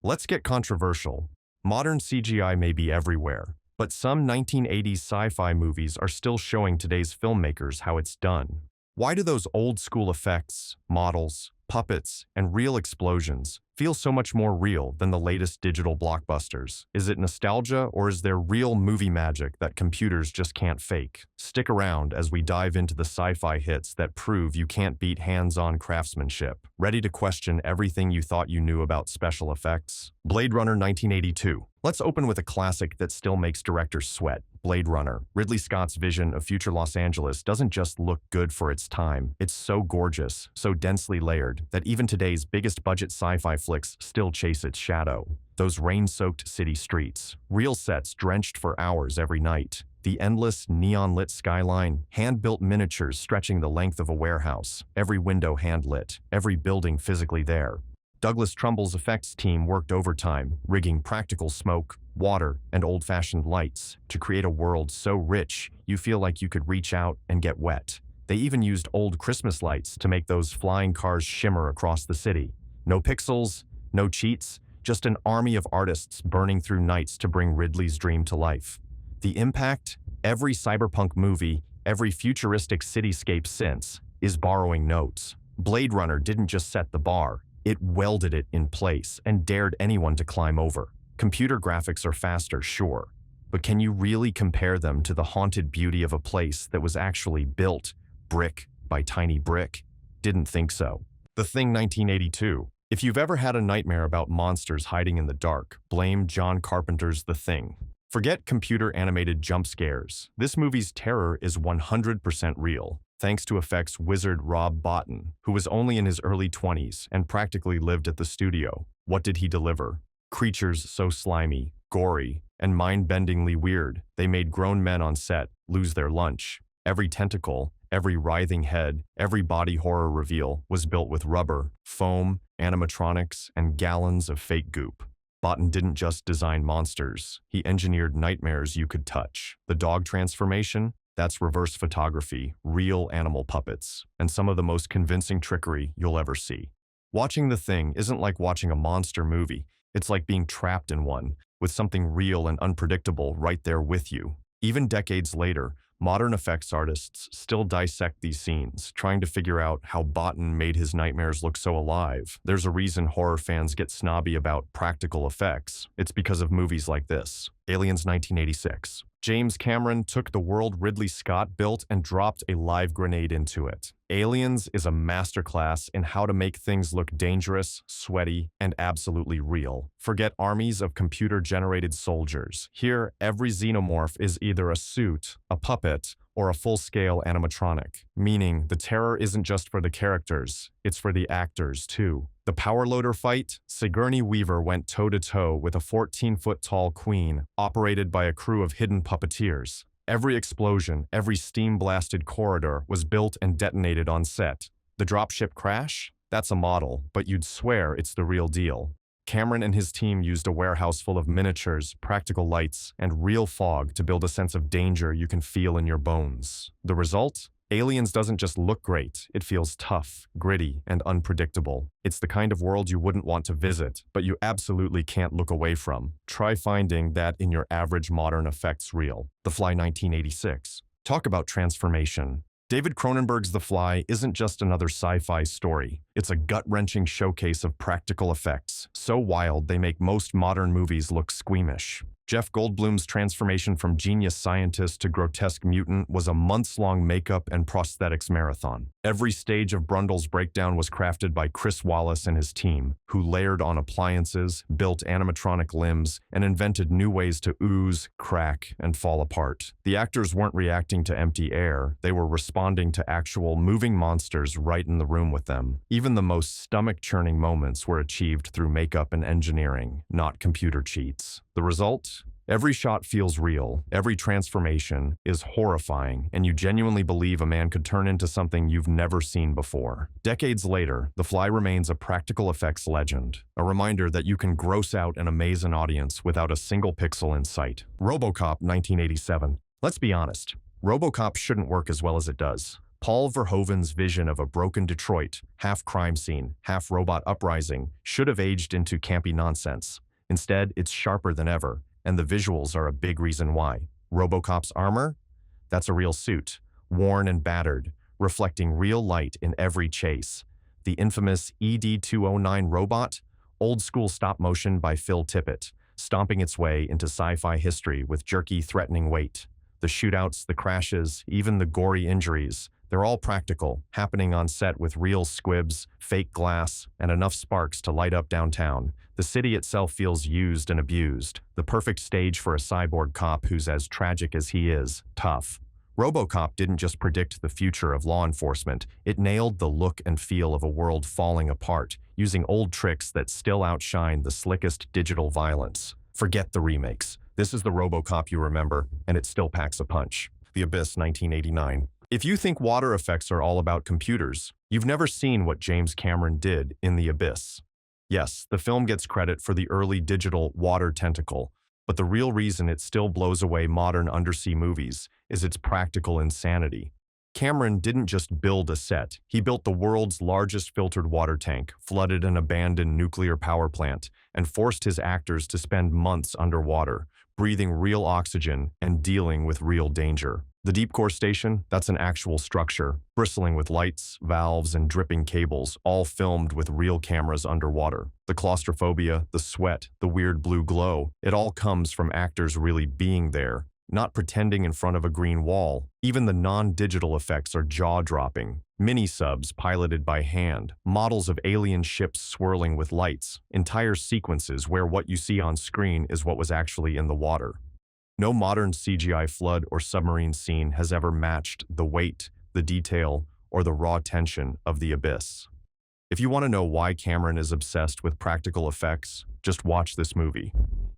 Let's get controversial. Modern CGI may be everywhere, but some 1980s sci-fi movies are still showing today's filmmakers how it's done. Why do those old-school effects, models, puppets, and real explosions feel so much more real than the latest digital blockbusters? Is it nostalgia, or is there real movie magic that computers just can't fake? Stick around as we dive into the sci-fi hits that prove you can't beat hands-on craftsmanship. Ready to question everything you thought you knew about special effects? Blade Runner 1982. Let's open with a classic that still makes directors sweat. Blade Runner. Ridley Scott's vision of future Los Angeles doesn't just look good for its time. It's so gorgeous, so densely layered, that even today's biggest budget sci-fi flicks still chase its shadow. Those rain-soaked city streets, real sets drenched for hours every night, the endless neon-lit skyline, hand-built miniatures stretching the length of a warehouse, every window hand-lit, every building physically there. Douglas Trumbull's effects team worked overtime, rigging practical smoke, water, and old-fashioned lights to create a world so rich you feel like you could reach out and get wet. They even used old Christmas lights to make those flying cars shimmer across the city. No pixels, no cheats, just an army of artists burning through nights to bring Ridley's dream to life. The impact? Every cyberpunk movie, every futuristic cityscape since, is borrowing notes. Blade Runner didn't just set the bar. It welded it in place and dared anyone to climb over. Computer graphics are faster, sure, but can you really compare them to the haunted beauty of a place that was actually built, brick by tiny brick? Didn't think so. The Thing 1982. If you've ever had a nightmare about monsters hiding in the dark, blame John Carpenter's The Thing. Forget computer-animated jump scares. This movie's terror is 100% real, thanks to effects wizard Rob Bottin, who was only in his early 20s and practically lived at the studio. What did he deliver? Creatures so slimy, gory, and mind-bendingly weird, they made grown men on set lose their lunch. Every tentacle, every writhing head, every body horror reveal was built with rubber, foam, animatronics, and gallons of fake goop. Bottin didn't just design monsters, he engineered nightmares you could touch. The dog transformation? That's reverse photography, real animal puppets, and some of the most convincing trickery you'll ever see. Watching The Thing isn't like watching a monster movie, it's like being trapped in one, with something real and unpredictable right there with you. Even decades later, modern effects artists still dissect these scenes, trying to figure out how Bottin made his nightmares look so alive. There's a reason horror fans get snobby about practical effects. It's because of movies like this. Aliens 1986. James Cameron took the world Ridley Scott built and dropped a live grenade into it. Aliens is a masterclass in how to make things look dangerous, sweaty, and absolutely real. Forget armies of computer-generated soldiers. Here, every xenomorph is either a suit, a puppet, or a full-scale animatronic, meaning the terror isn't just for the characters, it's for the actors too. The power loader fight? Sigourney Weaver went toe-to-toe with a 14-foot-tall queen, operated by a crew of hidden puppeteers. Every explosion, every steam-blasted corridor was built and detonated on set. The dropship crash? That's a model, but you'd swear it's the real deal. Cameron and his team used a warehouse full of miniatures, practical lights, and real fog to build a sense of danger you can feel in your bones. The result? Aliens doesn't just look great, it feels tough, gritty, and unpredictable. It's the kind of world you wouldn't want to visit, but you absolutely can't look away from. Try finding that in your average modern effects reel. The Fly 1986. Talk about transformation. David Cronenberg's The Fly isn't just another sci-fi story. It's a gut-wrenching showcase of practical effects, so wild they make most modern movies look squeamish. Jeff Goldblum's transformation from genius scientist to grotesque mutant was a months-long makeup and prosthetics marathon. Every stage of Brundle's breakdown was crafted by Chris Wallace and his team, who layered on appliances, built animatronic limbs, and invented new ways to ooze, crack, and fall apart. The actors weren't reacting to empty air, they were responding to actual moving monsters right in the room with them. Even the most stomach-churning moments were achieved through makeup and engineering, not computer cheats. The result? Every shot feels real, every transformation is horrifying, and you genuinely believe a man could turn into something you've never seen before. Decades later, The Fly remains a practical effects legend, a reminder that you can gross out and amaze an audience without a single pixel in sight. RoboCop 1987. Let's be honest, RoboCop shouldn't work as well as it does. Paul Verhoeven's vision of a broken Detroit, half crime scene, half robot uprising, should have aged into campy nonsense. Instead, it's sharper than ever, and the visuals are a big reason why. RoboCop's armor? That's a real suit, worn and battered, reflecting real light in every chase. The infamous ED-209 robot? Old-school stop-motion by Phil Tippett, stomping its way into sci-fi history with jerky, threatening weight. The shootouts, the crashes, even the gory injuries, they're all practical, happening on set with real squibs, fake glass, and enough sparks to light up downtown. The city itself feels used and abused, the perfect stage for a cyborg cop who's as tragic as he is, tough. RoboCop didn't just predict the future of law enforcement, it nailed the look and feel of a world falling apart, using old tricks that still outshine the slickest digital violence. Forget the remakes. This is the RoboCop you remember, and it still packs a punch. The Abyss, 1989. If you think water effects are all about computers, you've never seen what James Cameron did in The Abyss. Yes, the film gets credit for the early digital water tentacle, but the real reason it still blows away modern undersea movies is its practical insanity. Cameron didn't just build a set, he built the world's largest filtered water tank, flooded an abandoned nuclear power plant, and forced his actors to spend months underwater, breathing real oxygen and dealing with real danger. The deep core station, that's an actual structure, bristling with lights, valves, and dripping cables, all filmed with real cameras underwater. The claustrophobia, the sweat, the weird blue glow, it all comes from actors really being there, not pretending in front of a green wall. Even the non-digital effects are jaw-dropping. Mini-subs piloted by hand, models of alien ships swirling with lights, entire sequences where what you see on screen is what was actually in the water. No modern CGI flood or submarine scene has ever matched the weight, the detail, or the raw tension of The Abyss. If you want to know why Cameron is obsessed with practical effects, just watch this movie.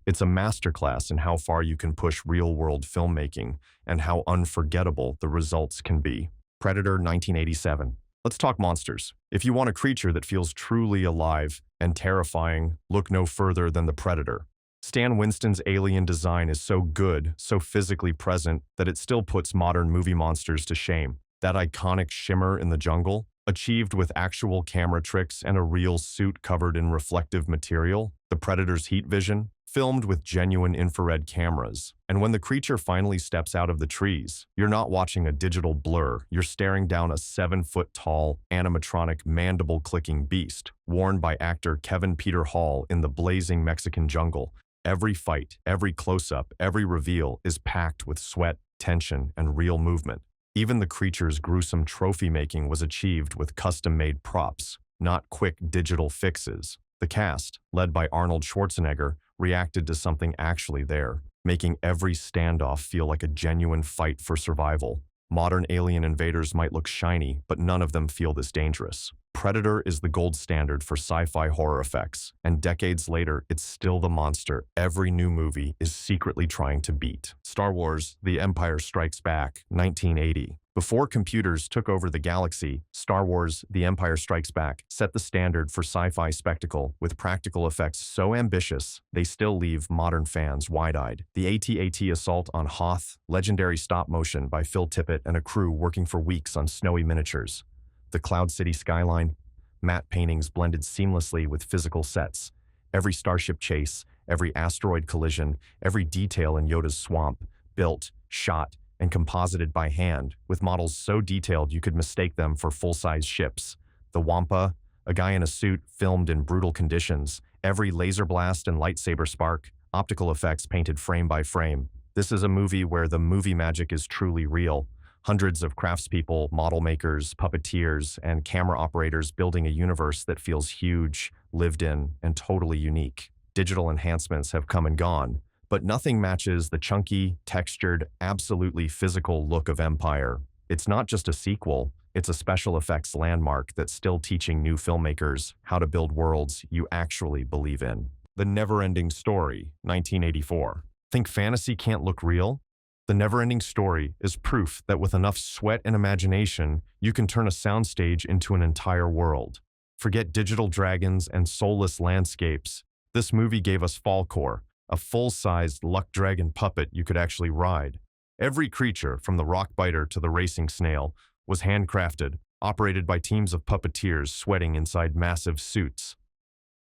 It's a masterclass in how far you can push real-world filmmaking and how unforgettable the results can be. Predator, 1987. Let's talk monsters. If you want a creature that feels truly alive and terrifying, look no further than the Predator. Stan Winston's alien design is so good, so physically present, that it still puts modern movie monsters to shame. That iconic shimmer in the jungle, achieved with actual camera tricks and a real suit covered in reflective material. The Predator's heat vision, filmed with genuine infrared cameras. And when the creature finally steps out of the trees, you're not watching a digital blur, you're staring down a 7-foot-tall, animatronic, mandible-clicking beast, worn by actor Kevin Peter Hall in the blazing Mexican jungle. Every fight, every close-up, every reveal is packed with sweat, tension, and real movement. Even the creature's gruesome trophy-making was achieved with custom-made props, not quick digital fixes. The cast, led by Arnold Schwarzenegger, reacted to something actually there, making every standoff feel like a genuine fight for survival. Modern alien invaders might look shiny, but none of them feel this dangerous. Predator is the gold standard for sci-fi horror effects, and decades later, it's still the monster every new movie is secretly trying to beat. Star Wars: The Empire Strikes Back, 1980. Before computers took over the galaxy, Star Wars: The Empire Strikes Back set the standard for sci-fi spectacle with practical effects so ambitious, they still leave modern fans wide-eyed. The AT-AT assault on Hoth, legendary stop-motion by Phil Tippett and a crew working for weeks on snowy miniatures. The Cloud City skyline, matte paintings blended seamlessly with physical sets. Every starship chase, every asteroid collision, every detail in Yoda's swamp, built, shot, and composited by hand, with models so detailed you could mistake them for full-size ships. The Wampa, a guy in a suit filmed in brutal conditions, every laser blast and lightsaber spark, optical effects painted frame by frame. This is a movie where the movie magic is truly real. Hundreds of craftspeople, model makers, puppeteers, and camera operators building a universe that feels huge, lived in, and totally unique. Digital enhancements have come and gone, but nothing matches the chunky, textured, absolutely physical look of Empire. It's not just a sequel, it's a special effects landmark that's still teaching new filmmakers how to build worlds you actually believe in. The Never-Ending Story, 1984. Think fantasy can't look real? The Never-Ending Story is proof that with enough sweat and imagination, you can turn a soundstage into an entire world. Forget digital dragons and soulless landscapes. This movie gave us Falkor, a full-sized luck dragon puppet you could actually ride. Every creature, from the rock biter to the racing snail, was handcrafted, operated by teams of puppeteers sweating inside massive suits.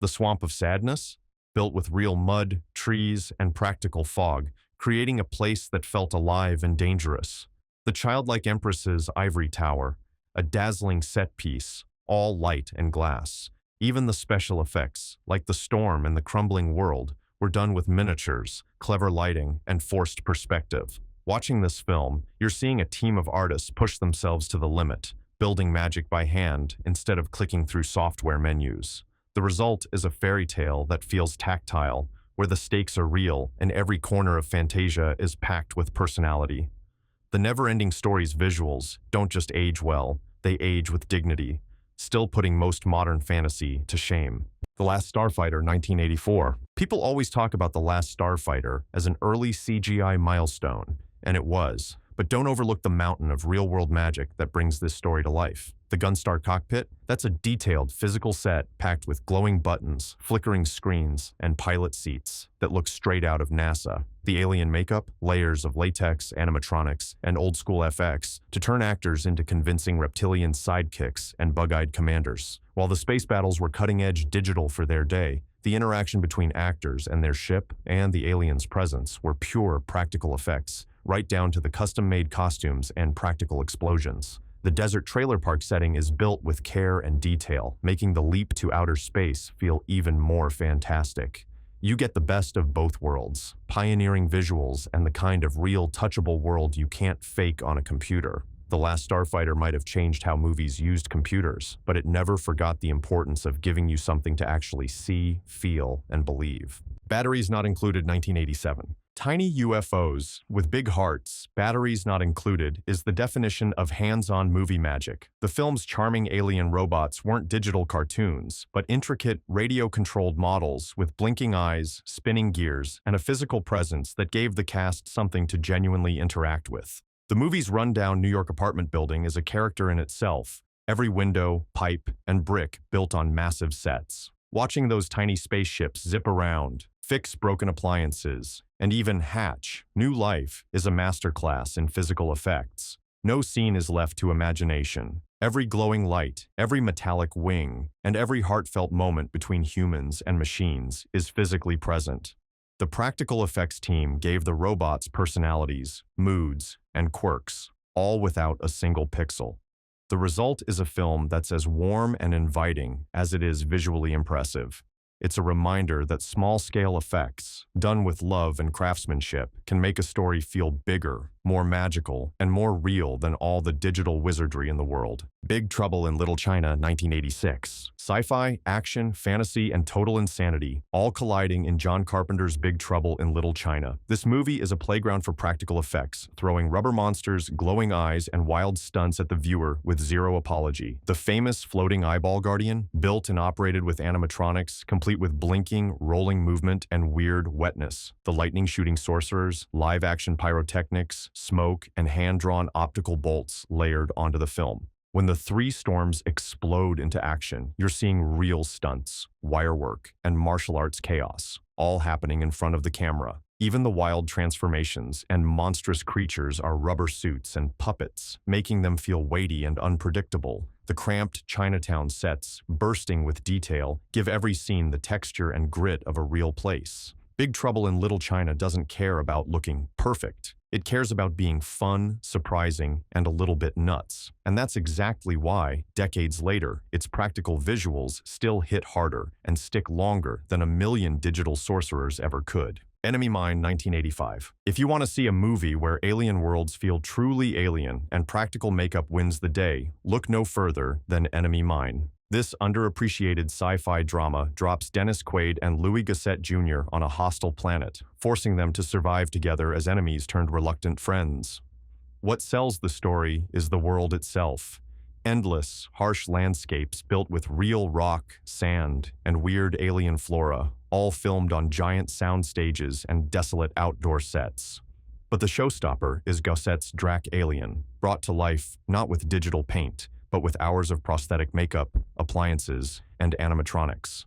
The Swamp of Sadness, built with real mud, trees, and practical fog, creating a place that felt alive and dangerous. The childlike Empress's ivory tower, a dazzling set piece, all light and glass. Even the special effects, like the storm and the crumbling world, were done with miniatures, clever lighting, and forced perspective. Watching this film, you're seeing a team of artists push themselves to the limit, building magic by hand instead of clicking through software menus. The result is a fairy tale that feels tactile, where the stakes are real and every corner of Fantasia is packed with personality. The never-ending story's visuals don't just age well, they age with dignity, still putting most modern fantasy to shame. The Last Starfighter, 1984. People always talk about The Last Starfighter as an early CGI milestone, and it was. But don't overlook the mountain of real-world magic that brings this story to life. The Gunstar cockpit, that's a detailed physical set packed with glowing buttons, flickering screens, and pilot seats that look straight out of NASA. The alien makeup, layers of latex, animatronics, and old-school FX to turn actors into convincing reptilian sidekicks and bug-eyed commanders. While the space battles were cutting-edge digital for their day, the interaction between actors and their ship and the aliens' presence were pure practical effects, right down to the custom-made costumes and practical explosions. The desert trailer park setting is built with care and detail, making the leap to outer space feel even more fantastic. You get the best of both worlds, pioneering visuals and the kind of real touchable world you can't fake on a computer. The Last Starfighter might have changed how movies used computers, but it never forgot the importance of giving you something to actually see, feel, and believe. Batteries not included, 1987. Tiny UFOs with big hearts, batteries not included, is the definition of hands-on movie magic. The film's charming alien robots weren't digital cartoons, but intricate, radio-controlled models with blinking eyes, spinning gears, and a physical presence that gave the cast something to genuinely interact with. The movie's rundown New York apartment building is a character in itself, every window, pipe, and brick built on massive sets. Watching those tiny spaceships zip around, fix broken appliances, and even hatch new life is a masterclass in physical effects. No scene is left to imagination. Every glowing light, every metallic wing, and every heartfelt moment between humans and machines is physically present. The practical effects team gave the robots personalities, moods, and quirks, all without a single pixel. The result is a film that's as warm and inviting as it is visually impressive. It's a reminder that small-scale effects, done with love and craftsmanship, can make a story feel bigger, more magical, and more real than all the digital wizardry in the world. Big Trouble in Little China, 1986. Sci-fi, action, fantasy, and total insanity, all colliding in John Carpenter's Big Trouble in Little China. This movie is a playground for practical effects, throwing rubber monsters, glowing eyes, and wild stunts at the viewer with zero apology. The famous floating eyeball guardian, built and operated with animatronics, complete with blinking, rolling movement, and weird wetness. The lightning-shooting sorcerers, live-action pyrotechnics, smoke, and hand-drawn optical bolts layered onto the film. When the three storms explode into action, you're seeing real stunts, wirework, and martial arts chaos, all happening in front of the camera. Even the wild transformations and monstrous creatures are rubber suits and puppets, making them feel weighty and unpredictable. The cramped Chinatown sets, bursting with detail, give every scene the texture and grit of a real place. Big Trouble in Little China doesn't care about looking perfect. It cares about being fun, surprising, and a little bit nuts. And that's exactly why, decades later, its practical visuals still hit harder and stick longer than a million digital sorcerers ever could. Enemy Mine, 1985. If you want to see a movie where alien worlds feel truly alien and practical makeup wins the day, look no further than Enemy Mine. This underappreciated sci-fi drama drops Dennis Quaid and Louis Gossett Jr. on a hostile planet, forcing them to survive together as enemies turned reluctant friends. What sells the story is the world itself. Endless, harsh landscapes built with real rock, sand, and weird alien flora, all filmed on giant sound stages and desolate outdoor sets. But the showstopper is Gossett's Drac alien, brought to life not with digital paint, but with hours of prosthetic makeup, appliances, and animatronics.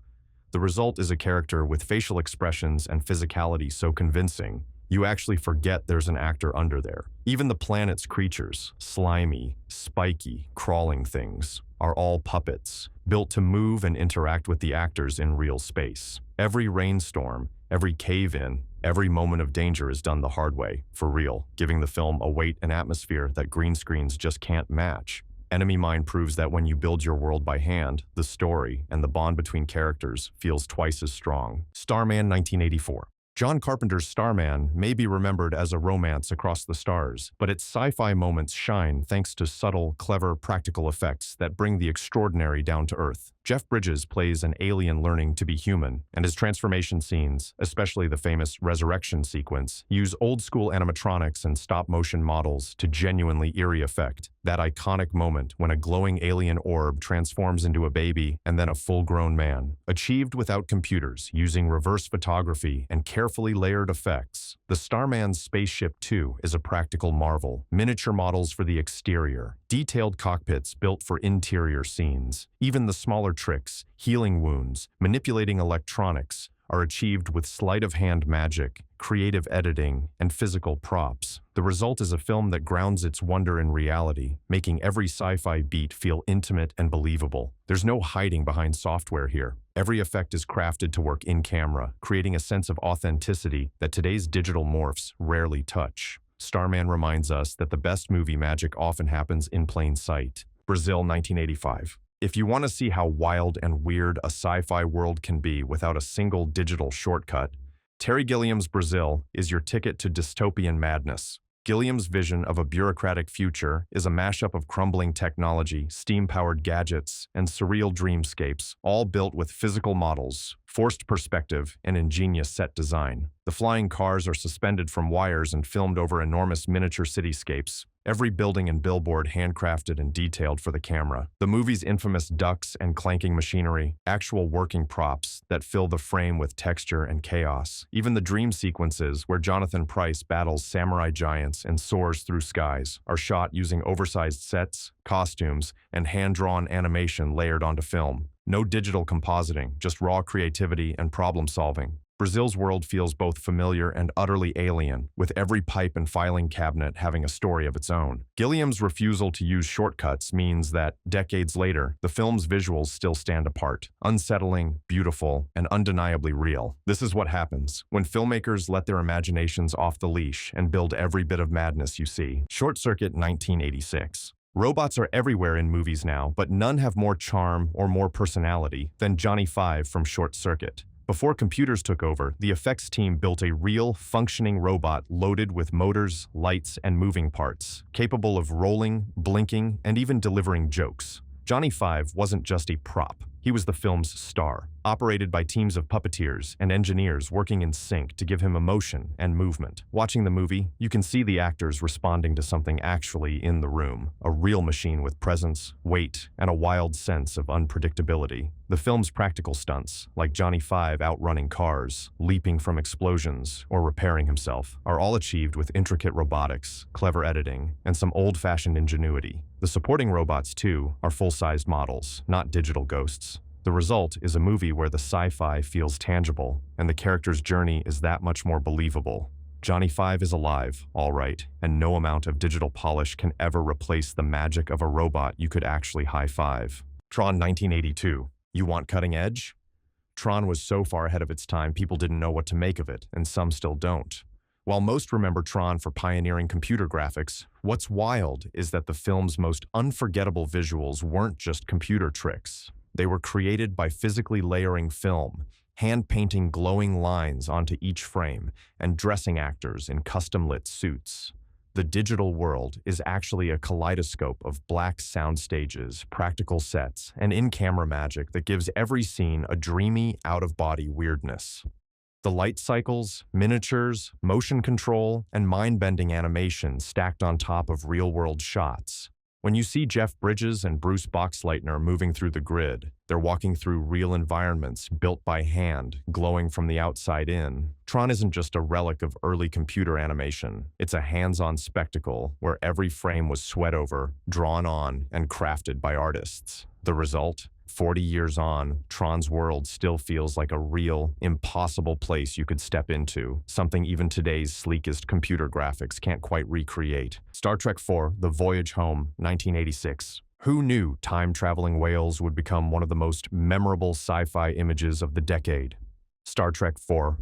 The result is a character with facial expressions and physicality so convincing, You actually forget there's an actor under there. Even the planet's creatures, slimy, spiky, crawling things, are all puppets, built to move and interact with the actors in real space. Every rainstorm, every cave-in, every moment of danger is done the hard way, for real, giving the film a weight and atmosphere that green screens just can't match. Enemy Mine proves that when you build your world by hand, the story and the bond between characters feels twice as strong. Starman 1984. John Carpenter's Starman may be remembered as a romance across the stars, but its sci-fi moments shine thanks to subtle, clever, practical effects that bring the extraordinary down to earth. Jeff Bridges plays an alien learning to be human, and his transformation scenes, especially the famous resurrection sequence, use old-school animatronics and stop-motion models to genuinely eerie effect. That iconic moment when a glowing alien orb transforms into a baby and then a full-grown man. Achieved without computers, using reverse photography and carefully layered effects. The Starman's spaceship, too, is a practical marvel. Miniature models for the exterior, detailed cockpits built for interior scenes. Even the smaller tricks, healing wounds, manipulating electronics, are achieved with sleight-of-hand magic, creative editing, and physical props. The result is a film that grounds its wonder in reality, making every sci-fi beat feel intimate and believable. There's no hiding behind software here. Every effect is crafted to work in camera, creating a sense of authenticity that today's digital morphs rarely touch. Starman reminds us that the best movie magic often happens in plain sight. Brazil 1985. If you want to see how wild and weird a sci-fi world can be without a single digital shortcut, Terry Gilliam's Brazil is your ticket to dystopian madness. Gilliam's vision of a bureaucratic future is a mashup of crumbling technology, steam-powered gadgets, and surreal dreamscapes, all built with physical models, forced perspective, and ingenious set design. The flying cars are suspended from wires and filmed over enormous miniature cityscapes, every building and billboard handcrafted and detailed for the camera. The movie's infamous ducts and clanking machinery, actual working props that fill the frame with texture and chaos. Even the dream sequences, where Jonathan Pryce battles samurai giants and soars through skies, are shot using oversized sets, costumes, and hand-drawn animation layered onto film. No digital compositing, just raw creativity and problem-solving. Brazil's world feels both familiar and utterly alien, with every pipe and filing cabinet having a story of its own. Gilliam's refusal to use shortcuts means that, decades later, the film's visuals still stand apart. Unsettling, beautiful, and undeniably real. This is what happens when filmmakers let their imaginations off the leash and build every bit of madness you see. Short Circuit 1986. Robots are everywhere in movies now, but none have more charm or more personality than Johnny Five from Short Circuit. Before computers took over, the effects team built a real, functioning robot loaded with motors, lights, and moving parts, capable of rolling, blinking, and even delivering jokes. Johnny Five wasn't just a prop. He was the film's star, operated by teams of puppeteers and engineers working in sync to give him emotion and movement. Watching the movie, you can see the actors responding to something actually in the room, a real machine with presence, weight, and a wild sense of unpredictability. The film's practical stunts, like Johnny Five outrunning cars, leaping from explosions, or repairing himself, are all achieved with intricate robotics, clever editing, and some old-fashioned ingenuity. The supporting robots, too, are full-sized models, not digital ghosts. The result is a movie where the sci-fi feels tangible, and the character's journey is that much more believable. Johnny Five is alive, all right, and no amount of digital polish can ever replace the magic of a robot you could actually high-five. Tron 1982. You want cutting edge? Tron was so far ahead of its time people didn't know what to make of it, and some still don't. While most remember Tron for pioneering computer graphics, what's wild is that the film's most unforgettable visuals weren't just computer tricks. They were created by physically layering film, hand-painting glowing lines onto each frame, and dressing actors in custom-lit suits. The digital world is actually a kaleidoscope of black sound stages, practical sets, and in-camera magic that gives every scene a dreamy, out-of-body weirdness. The light cycles, miniatures, motion control, and mind-bending animation stacked on top of real-world shots. When you see Jeff Bridges and Bruce Boxleitner moving through the grid, they're walking through real environments built by hand, glowing from the outside in. Tron isn't just a relic of early computer animation. It's a hands-on spectacle where every frame was sweat over, drawn on, and crafted by artists. The result? 40 years on, Tron's world still feels like a real, impossible place you could step into, something even today's sleekest computer graphics can't quite recreate. Star Trek IV: The Voyage Home, 1986. Who knew time-traveling whales would become one of the most memorable sci-fi images of the decade? Star Trek IV: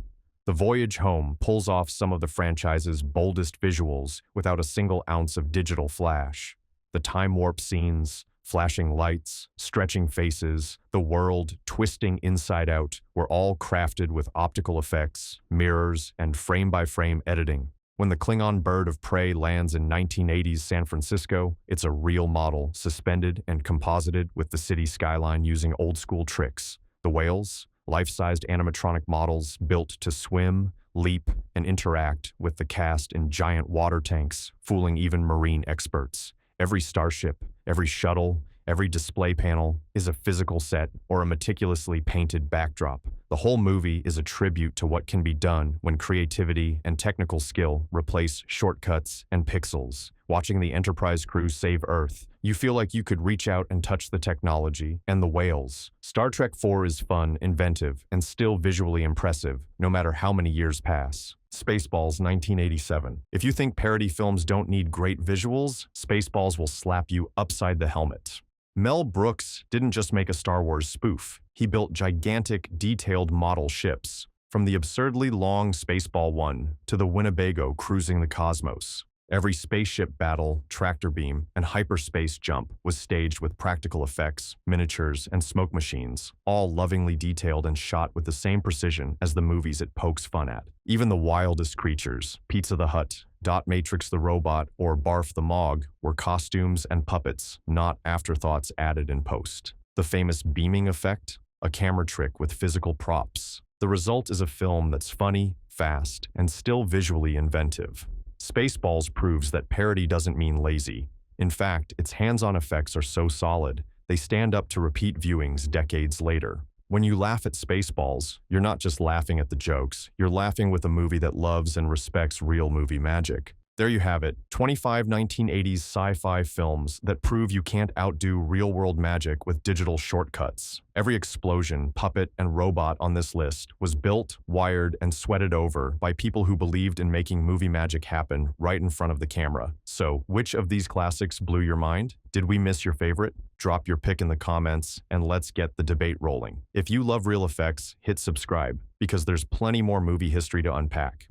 The Voyage Home pulls off some of the franchise's boldest visuals without a single ounce of digital flash. The time warp scenes, flashing lights, stretching faces, the world twisting inside out were all crafted with optical effects, mirrors, and frame-by-frame editing. When the Klingon bird of prey lands in 1980s San Francisco, it's a real model, suspended and composited with the city skyline using old-school tricks. The whales, life-sized animatronic models built to swim, leap, and interact with the cast in giant water tanks, fooling even marine experts. Every starship, every shuttle, every display panel is a physical set or a meticulously painted backdrop. The whole movie is a tribute to what can be done when creativity and technical skill replace shortcuts and pixels. Watching the Enterprise crew save Earth, you feel like you could reach out and touch the technology and the whales. Star Trek IV is fun, inventive, and still visually impressive, no matter how many years pass. Spaceballs, 1987. If you think parody films don't need great visuals, Spaceballs will slap you upside the helmet. Mel Brooks didn't just make a Star Wars spoof. He built gigantic, detailed model ships, from the absurdly long Spaceball 1 to the Winnebago cruising the cosmos. Every spaceship battle, tractor beam, and hyperspace jump was staged with practical effects, miniatures, and smoke machines, all lovingly detailed and shot with the same precision as the movies it pokes fun at. Even the wildest creatures, Pizza the Hut, Dot Matrix the Robot, or Barf the Mog, were costumes and puppets, not afterthoughts added in post. The famous beaming effect? A camera trick with physical props. The result is a film that's funny, fast, and still visually inventive. Spaceballs proves that parody doesn't mean lazy. In fact, its hands-on effects are so solid, they stand up to repeat viewings decades later. When you laugh at Spaceballs, you're not just laughing at the jokes, you're laughing with a movie that loves and respects real movie magic. There you have it, 25 1980s sci-fi films that prove you can't outdo real-world magic with digital shortcuts. Every explosion, puppet, and robot on this list was built, wired, and sweated over by people who believed in making movie magic happen right in front of the camera. So, which of these classics blew your mind? Did we miss your favorite? Drop your pick in the comments, and let's get the debate rolling. If you love real effects, hit subscribe, because there's plenty more movie history to unpack.